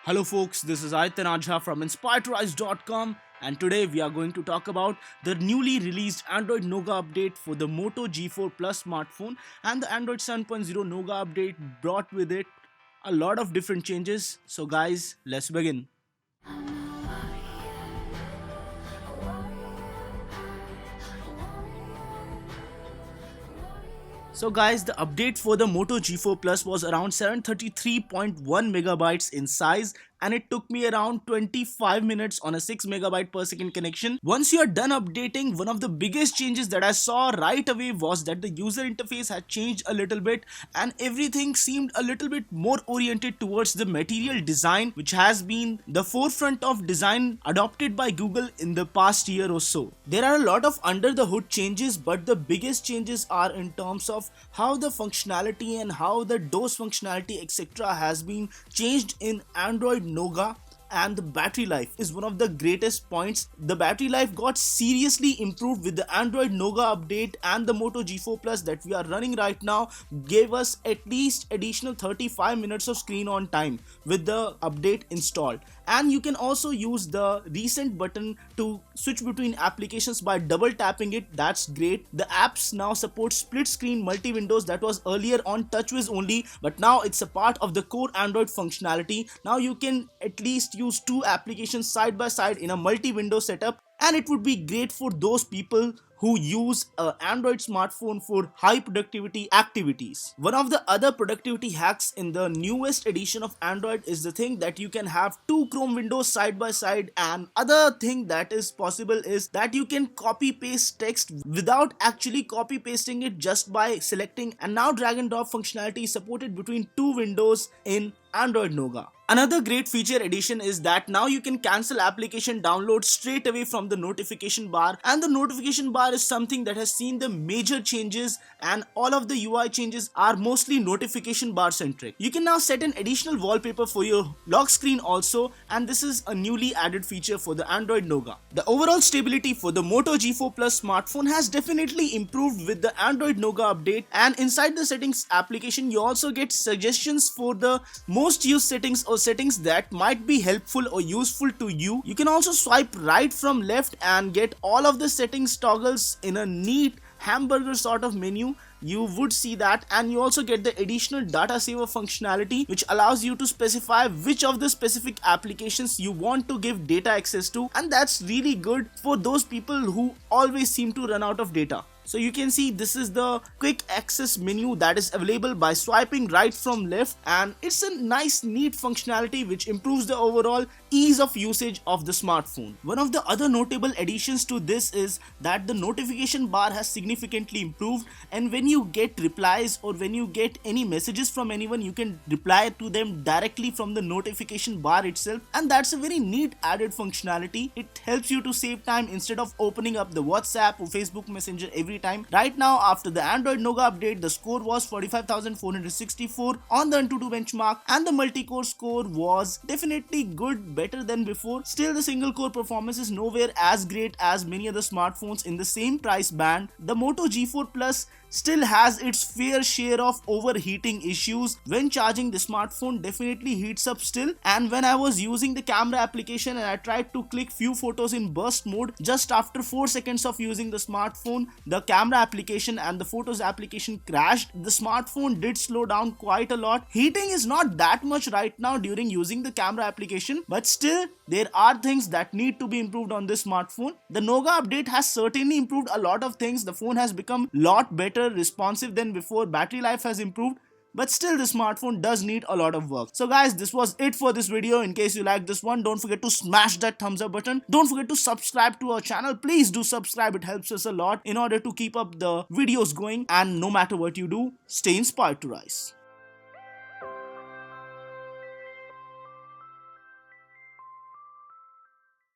Hello, folks, this is Aitan Ajha from InspiredToRise.com, and today we are going to talk about the newly released Android Nougat update for the Moto G4 Plus smartphone. And the Android 7.0 Nougat update brought with it a lot of different changes. So, guys, let's begin. So guys, the update for the Moto G4 Plus was around 733.1 megabytes in size, and it took me around 25 minutes on a 6 megabyte per second connection. Once you are done updating, one of the biggest changes that I saw right away was that the user interface had changed a little bit and everything seemed a little bit more oriented towards the material design, which has been the forefront of design adopted by Google in the past year or so. There are a lot of under the hood changes, but the biggest changes are in terms of how the functionality and how the DOS functionality etc. has been changed in Android Nougat. And the battery life is one of the greatest points. The battery life got seriously improved with the Android Nougat update, and the Moto G4 Plus that we are running right now gave us at least additional 35 minutes of screen on time with the update installed. And you can also use the recent button to switch between applications by double tapping it. That's great. The apps now support split screen multi windows that was earlier on TouchWiz only, but now it's a part of the core Android functionality. Now you can at least use two applications side by side in a multi-window setup, and it would be great for those people who use an Android smartphone for high productivity activities. One of the other productivity hacks in the newest edition of Android is the thing that you can have two Chrome windows side by side, and other thing that is possible is that you can copy paste text without actually copy pasting it, just by selecting, and now drag and drop functionality is supported between two windows in Android Nougat. Another great feature addition is that now you can cancel application download straight away from the notification bar, and the notification bar is something that has seen the major changes, and all of the UI changes are mostly notification bar centric. You can now set an additional wallpaper for your lock screen also, and this is a newly added feature for the Android Nougat. The overall stability for the Moto G4 Plus smartphone has definitely improved with the Android Nougat update, and inside the settings application you also get suggestions for the most used settings or settings that might be helpful or useful to you. You can also swipe right from left and get all of the settings toggles in a neat hamburger sort of menu. You would see that, and you also get the additional data saver functionality, which allows you to specify which of the specific applications you want to give data access to, and that's really good for those people who always seem to run out of data. So you can see this is the quick access menu that is available by swiping right from left, and it's a nice neat functionality which improves the overall ease of usage of the smartphone. One of the other notable additions to this is that the notification bar has significantly improved, and when you get replies or when you get any messages from anyone, you can reply to them directly from the notification bar itself, and that's a very neat added functionality. It helps you to save time instead of opening up the WhatsApp or Facebook Messenger every time. Right now, after the Android Nougat update, the score was 45,464 on the Antutu benchmark, and the multi-core score was definitely good, better than before. Still, the single core performance is nowhere as great as many other smartphones in the same price band. The Moto G4 Plus still has its fair share of overheating issues. When charging, the smartphone definitely heats up still, and when I was using the camera application and I tried to click few photos in burst mode, just after 4 seconds of using the smartphone, the camera application and the photos application crashed. The smartphone did slow down quite a lot. Heating is not that much right now during using the camera application, but still there are things that need to be improved on this smartphone. The Nougat update has certainly improved a lot of things. The phone has become a lot better responsive than before. Battery life has improved, but still the smartphone does need a lot of work. So guys, this was it for this video. In case you like this one, don't forget to smash that thumbs up button. Don't forget to subscribe to our channel. Please do subscribe. It helps us a lot in order to keep up the videos going, and no matter what you do, stay inspired to rise.